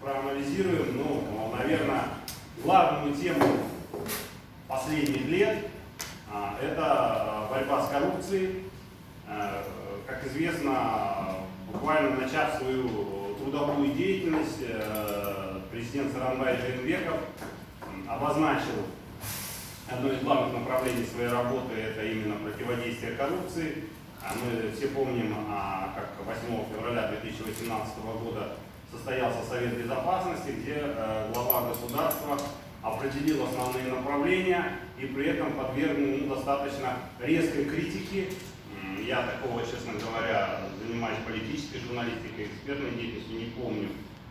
проанализируем, наверное, главную тему последних лет – это борьба с коррупцией. Как известно, буквально начав свою трудовую деятельность, президент Сооронбай Жээнбеков обозначил одно из главных направлений своей работы – это именно противодействие коррупции. Мы все помним, как 8 февраля 2018 года состоялся Совет Безопасности, где глава государства определил основные направления и при этом подвергнул достаточно резкой критике. Я такого, честно говоря, занимаюсь политической журналистикой, экспертной деятельностью, не помню.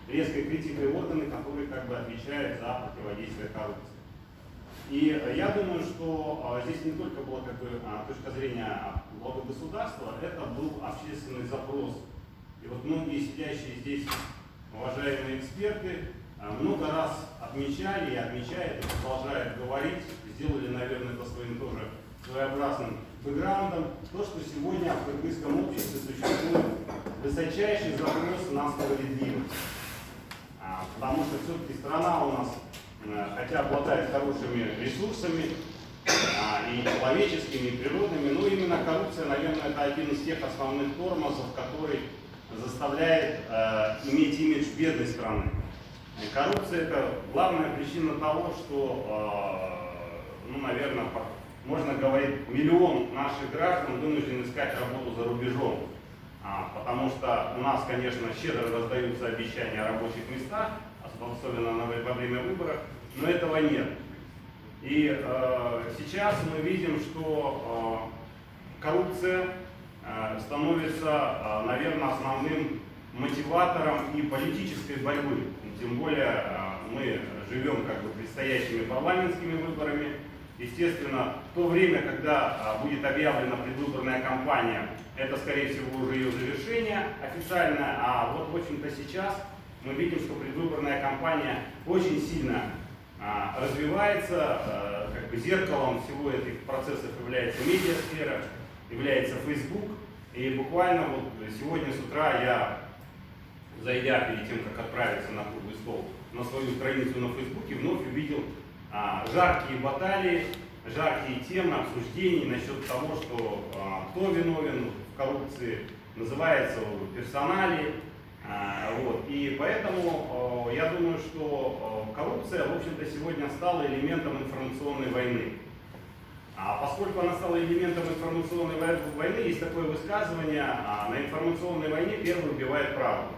Резкой критикой органы, которые отвечают за противодействие коррупции. И я думаю, что здесь не только была точка зрения главы государства, это был общественный запрос. И вот многие сидящие здесь уважаемые эксперты много раз отмечали и отмечают, и продолжают говорить, сделали, наверное, это своим тоже своеобразным бэкграундом, то, что сегодня в кыргызском обществе существует высочайший запрос на справедливость. Потому что все-таки страна у нас, хотя обладает хорошими ресурсами, и человеческими, и природными, но именно коррупция, наверное, это один из тех основных тормозов, который заставляет иметь имидж бедной страны. И коррупция – это главная причина того, что, наверное, можно говорить, миллион наших граждан вынужден искать работу за рубежом. Потому что у нас, конечно, щедро раздаются обещания о рабочих местах, особенно во время выборов, но этого нет. И сейчас мы видим, что коррупция становится, наверное, основным мотиватором и политической борьбы. Тем более мы живем предстоящими парламентскими выборами. Естественно, в то время, когда будет объявлена предвыборная кампания, это, скорее всего, уже ее завершение официальное, а вот, в общем-то, сейчас мы видим, что предвыборная кампания очень сильно развивается, зеркалом всего этих процессов является медиасфера, является Facebook. И буквально вот сегодня с утра я, зайдя перед тем, как отправиться на круглый стол, на свою страницу на Фейсбуке, вновь увидел жаркие баталии, жаркие темы, обсуждений насчет того, что кто виновен в коррупции, называется персоналии. И поэтому я думаю, что коррупция, в общем-то, сегодня стала элементом информационной войны. А поскольку она стала элементом информационной войны, есть такое высказывание: на информационной войне первый убивает правду.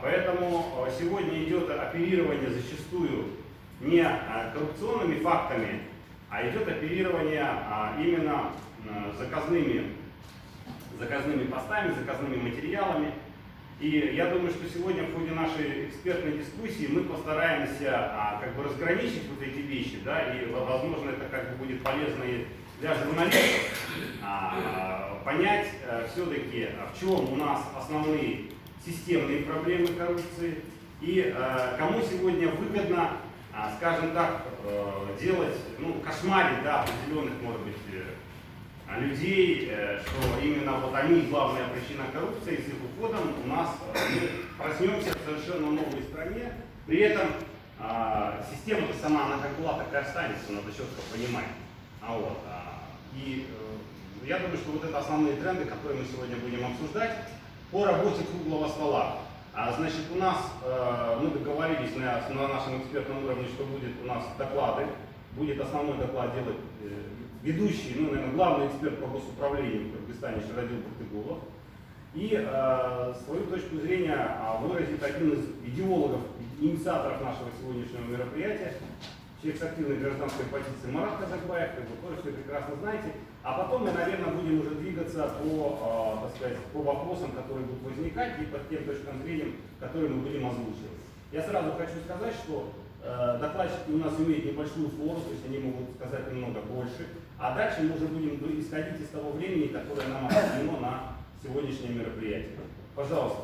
Поэтому сегодня идет оперирование зачастую не коррупционными фактами, а идет оперирование именно заказными постами, заказными материалами. И я думаю, что сегодня в ходе нашей экспертной дискуссии мы постараемся разграничить вот эти вещи, и, возможно, это будет полезно и для журналистов понять все-таки, в чем у нас основные системные проблемы коррупции и кому сегодня выгодно, скажем так, делать, кошмарить определенных, может быть, людей, что именно вот они главная причина коррупции, и с их уходом у нас мы проснемся в совершенно новой стране. При этом система-то сама, она как была, так и останется, надо четко понимать. И я думаю, что вот это основные тренды, которые мы сегодня будем обсуждать по работе круглого стола. Значит, у нас, мы договорились на нашем экспертном уровне, что будет у нас доклады. Будет основной доклад делать ведущий, наверное, главный эксперт по госуправлению в Кыргызстане Шарадил Буртыгулов. И свою точку зрения выразит один из идеологов, инициаторов нашего сегодняшнего мероприятия, человек с активной гражданской позицией Марат Казакбаев, вы все прекрасно знаете. А потом мы, наверное, будем уже двигаться по вопросам, которые будут возникать, и по тем точкам зрения, которые мы будем озвучивать. Я сразу хочу сказать, что докладчики у нас имеют небольшую фору, то есть они могут сказать немного больше, а дальше мы уже будем исходить из того времени, которое нам отведено на сегодняшнее мероприятие. Пожалуйста.